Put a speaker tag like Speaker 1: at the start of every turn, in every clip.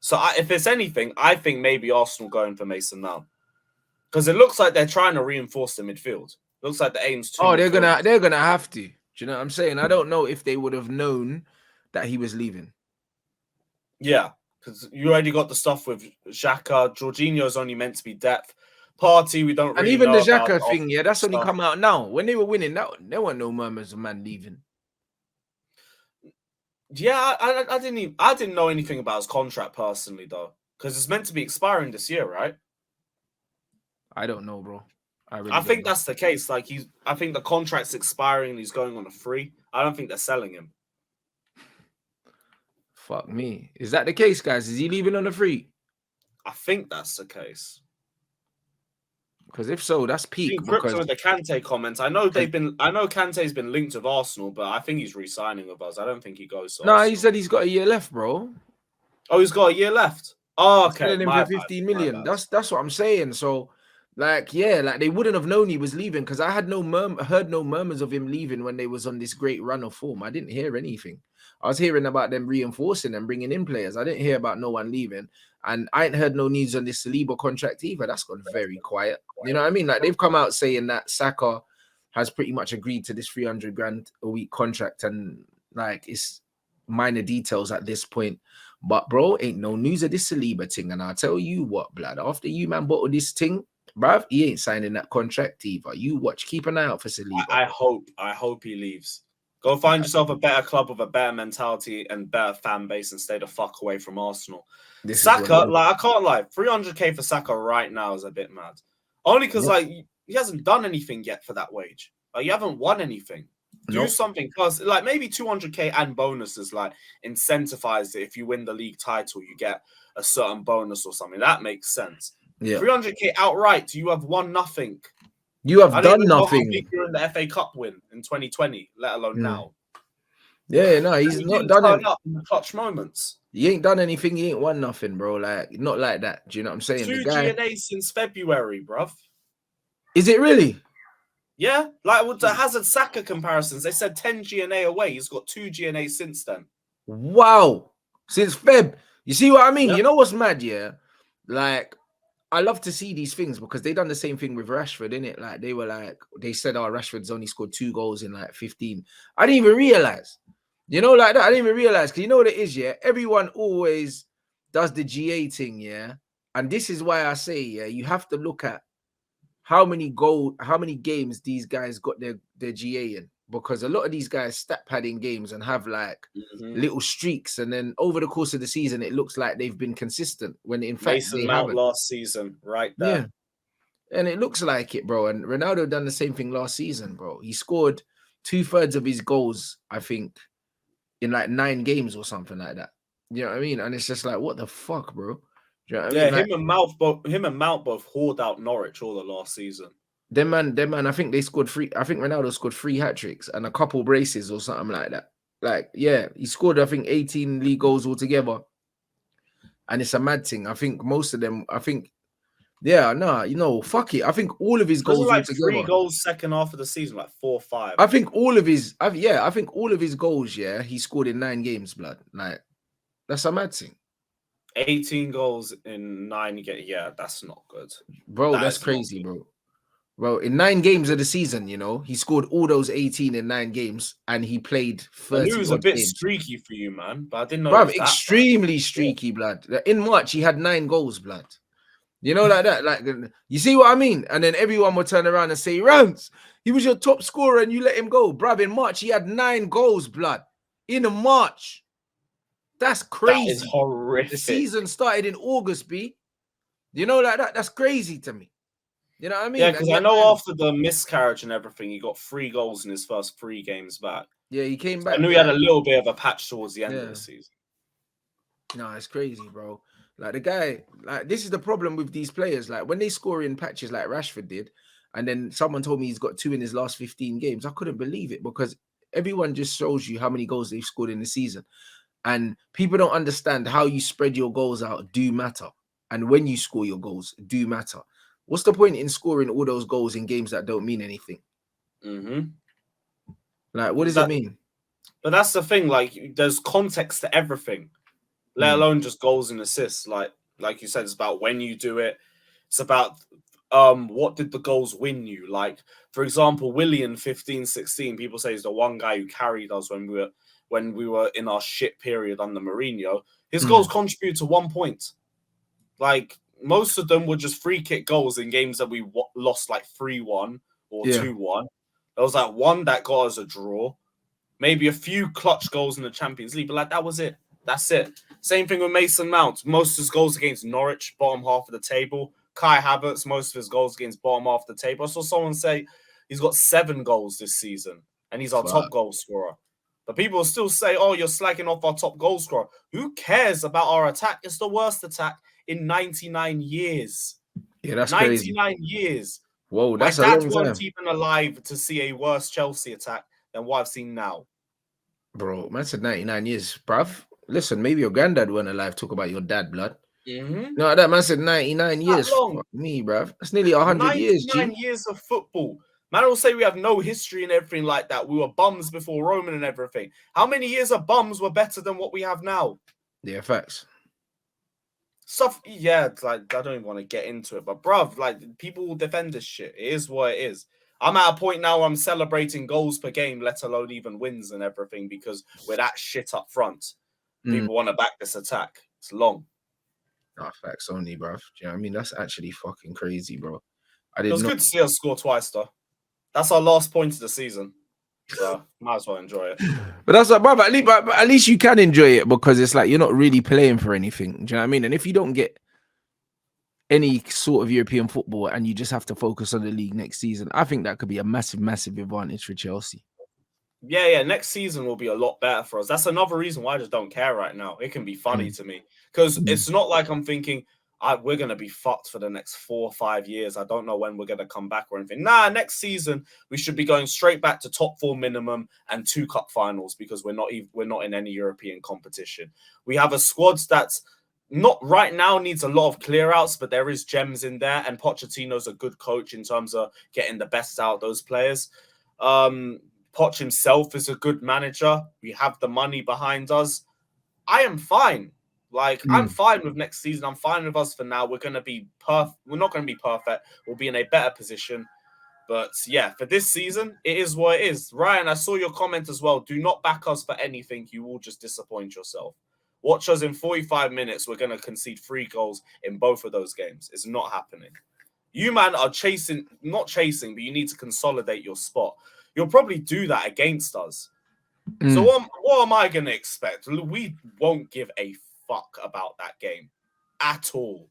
Speaker 1: So if it's anything, I think maybe Arsenal going for Mason Mount. Because it looks like they're trying to reinforce the midfield. Looks like the aim's two.
Speaker 2: Oh, they're gonna have to. Do you know what I'm saying? I don't know if they would have known that he was leaving.
Speaker 1: Yeah, because you already got the stuff with Xhaka. Jorginho's only meant to be depth. Party, we don't really
Speaker 2: and even
Speaker 1: know
Speaker 2: the
Speaker 1: about
Speaker 2: Xhaka thing, yeah, that's only come out now. When they were winning, there weren't no murmurs of man leaving.
Speaker 1: Yeah, I didn't know anything about his contract personally though, because it's meant to be expiring this year, right?
Speaker 2: I don't know, bro.
Speaker 1: I think that's the case. Like I think the contract's expiring and he's going on a free. I don't think they're selling him.
Speaker 2: Fuck me. Is that the case, guys? Is he leaving on a free?
Speaker 1: I think that's the case.
Speaker 2: Because if so, that's peak.
Speaker 1: Because with the Kante comments, I know Kante's been linked with Arsenal, but I think he's re-signing with us. I don't think he goes to Arsenal.
Speaker 2: He said he's got a year left, bro.
Speaker 1: Oh, he's got a year left. Oh, okay.
Speaker 2: Selling him for 15 million. That's what I'm saying. So, like, yeah, like they wouldn't have known he was leaving because I had heard no murmurs of him leaving when they was on this great run of form. I didn't hear anything. I was hearing about them reinforcing and bringing in players. I didn't hear about no one leaving. And I ain't heard no news on this Saliba contract either. That's gone very quiet. You know what I mean? Like they've come out saying that Xhaka has pretty much agreed to this 300 grand a week contract, and like it's minor details at this point. But bro, ain't no news of this Saliba thing. And I'll tell you what, blood, after you man bottle this thing, bruv, he ain't signing that contract either. You watch, keep an eye out for Saliba.
Speaker 1: I hope he leaves. Go find yourself a better club with a better mentality and better fan base and stay the fuck away from Arsenal. Saka, like I can't lie, 300k for Saka right now is a bit mad. Only because like he hasn't done anything yet for that wage. Like you haven't won anything. Do something, because like maybe 200k and bonuses like incentivize it. If you win the league title, you get a certain bonus or something. That makes sense. Yeah. 300k outright, you have won nothing.
Speaker 2: You have done nothing.
Speaker 1: You're in the FA Cup win in 2020, let alone now.
Speaker 2: Yeah, no, he's not done
Speaker 1: up in the clutch moments.
Speaker 2: He ain't done anything. He ain't won nothing, bro. Like not like that. Do you know what I'm saying?
Speaker 1: 2 GNA since February, bruv.
Speaker 2: Is it really?
Speaker 1: Yeah, like with the Hazard Saka comparisons, they said 10 GNA away. He's got 2 GNA since then.
Speaker 2: Wow, since Feb. You see what I mean? Yep. You know what's mad? Yeah, like. I love to see these things because they done the same thing with Rashford, innit? Like they said, oh, Rashford's only scored 2 goals in like 15. I didn't even realize, you know, like that. I didn't even realize because you know what it is, yeah. Everyone always does the GA thing, yeah. And this is why I say, yeah, you have to look at how many games these guys got their GA in. Because a lot of these guys stat padding games and have like little streaks, and then over the course of the season, it looks like they've been consistent. When in fact,
Speaker 1: Mason Mount last season, right there.
Speaker 2: Yeah, and it looks like it, bro. And Ronaldo done the same thing last season, bro. He scored 2/3 of his goals, I think, in like 9 games or something like that. You know what I mean? And it's just like, what the fuck, bro? You know what I mean?
Speaker 1: Him and Mount both hauled out Norwich all the last season.
Speaker 2: Them man, I think they scored 3. I think Ronaldo scored 3 hat-tricks and a couple braces or something like that. Like, yeah, he scored, I think, 18 league goals altogether. And it's a mad thing. I think most of them, fuck it. I think all of his goals
Speaker 1: like altogether. 3 goals second half of the season, like 4 or 5.
Speaker 2: I think all of his, goals, he scored in 9 games, blood. Like, that's a mad thing.
Speaker 1: 18 goals in 9 that's not good.
Speaker 2: Bro, that's crazy, bro. Well, in 9 games of the season, you know, he scored all those 18 in 9 games, and he played 30.
Speaker 1: It was a bit streaky for you, man. But I didn't know.
Speaker 2: Bro, extremely streaky, blood. In March, he had 9 goals, blood. You know, like that. Like, you see what I mean? And then everyone would turn around and say, Rants, he was your top scorer, and you let him go, bruv. In March, he had 9 goals, blood. In March, that's crazy.
Speaker 1: That is horrific.
Speaker 2: The season started in August, B. You know, like that. That's crazy to me. You know what I mean?
Speaker 1: Yeah, because I know after the miscarriage and everything, he got 3 goals in his first 3 games back.
Speaker 2: Yeah, he came back.
Speaker 1: I knew he had a little bit of a patch towards the end of the season.
Speaker 2: No, it's crazy, bro. Like the guy, like this is the problem with these players. Like when they score in patches like Rashford did, and then someone told me he's got 2 in his last 15 games. I couldn't believe it because everyone just shows you how many goals they've scored in the season. And people don't understand how you spread your goals out do matter. And when you score your goals do matter. What's the point in scoring all those goals in games that don't mean anything? Like, what does it mean?
Speaker 1: But that's the thing. Like, there's context to everything. let alone just goals and assists. Like you said, it's about when you do it. It's about what did the goals win you? Like, for example, Willian 15-16, people say he's the one guy who carried us when we were in our shit period under Mourinho. His goals contribute to 1 point. Like, most of them were just free kick goals in games that we lost like 3-1 or 2-1. There was like one that got us a draw. Maybe a few clutch goals in the Champions League, but like that was it. That's it. Same thing with Mason Mount. Most of his goals against Norwich, bottom half of the table. Kai Havertz, most of his goals against bottom half of the table. I saw someone say he's got 7 goals this season, and he's our top goal scorer. But people still say, oh, you're slagging off our top goal scorer. Who cares about our attack? It's the worst attack in 99 years.
Speaker 2: Yeah, that's
Speaker 1: 99 years.
Speaker 2: Whoa, that's
Speaker 1: My
Speaker 2: a
Speaker 1: dad
Speaker 2: long
Speaker 1: weren't
Speaker 2: time.
Speaker 1: even alive to see a worse Chelsea attack than what I've seen now.
Speaker 2: Bro, man said 99 years, bruv. Listen, maybe your granddad weren't alive. Talk about your dad, blood. No, that man said 99 years. Fuck me, bruv. That's nearly 100 years, G.
Speaker 1: 99 years of football. Man will say we have no history and everything like that. We were bums before Roman and everything. How many years of bums were better than what we have now?
Speaker 2: Yeah, facts.
Speaker 1: Stuff, yeah, like I don't even want to get into it, but bruv, like people will defend this shit. It is what it is. I'm at a point now where I'm celebrating goals per game, let alone even wins and everything, because we're that shit up front. People want to back this attack. It's long.
Speaker 2: Nah, facts only, bruv. Do you know what I mean? That's actually fucking crazy, bro.
Speaker 1: It was good to see us score twice, though. That's our last point of the season. So might as well enjoy it.
Speaker 2: But that's like, bro, but at least you can enjoy it because it's like you're not really playing for anything. Do you know what I mean? And if you don't get any sort of European football and you just have to focus on the league next season, I think that could be a massive, massive advantage for Chelsea.
Speaker 1: Yeah. Next season will be a lot better for us. That's another reason why I just don't care right now. It can be funny to me because it's not like I'm thinking we're going to be fucked for the next 4 or 5 years. I don't know when we're going to come back or anything. Nah, next season we should be going straight back to top 4 minimum and 2 cup finals because we're not in any European competition. We have a squad that's not right now needs a lot of clear outs, but there is gems in there, and Pochettino's a good coach in terms of getting the best out of those players. Poch himself is a good manager. We have the money behind us. I am fine. I'm fine with next season. I'm fine with us for now. We're going to be perfect. We're not going to be perfect. We'll be in a better position. But yeah, for this season, it is what it is. Ryan, I saw your comment as well. Do not back us for anything. You will just disappoint yourself. Watch us in 45 minutes. We're going to concede 3 goals in both of those games. It's not happening. You, man, are not chasing, but you need to consolidate your spot. You'll probably do that against us. So what am I going to expect? We won't give a fuck about that game at all.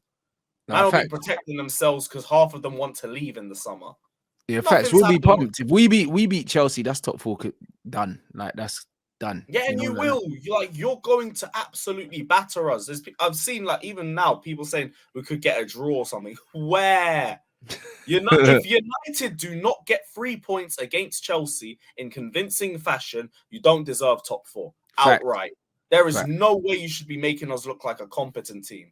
Speaker 1: They'll be protecting themselves because half of them want to leave in the summer.
Speaker 2: Yeah, facts. We'll be pumped. If we beat Chelsea, that's top 4 done. Like, that's done.
Speaker 1: Yeah, and you will. You're going to absolutely batter us. I've seen, like, even now, people saying we could get a draw or something. Where? If United do not get 3 points against Chelsea in convincing fashion, you don't deserve top 4 outright. There is no way you should be making us look like a competent team.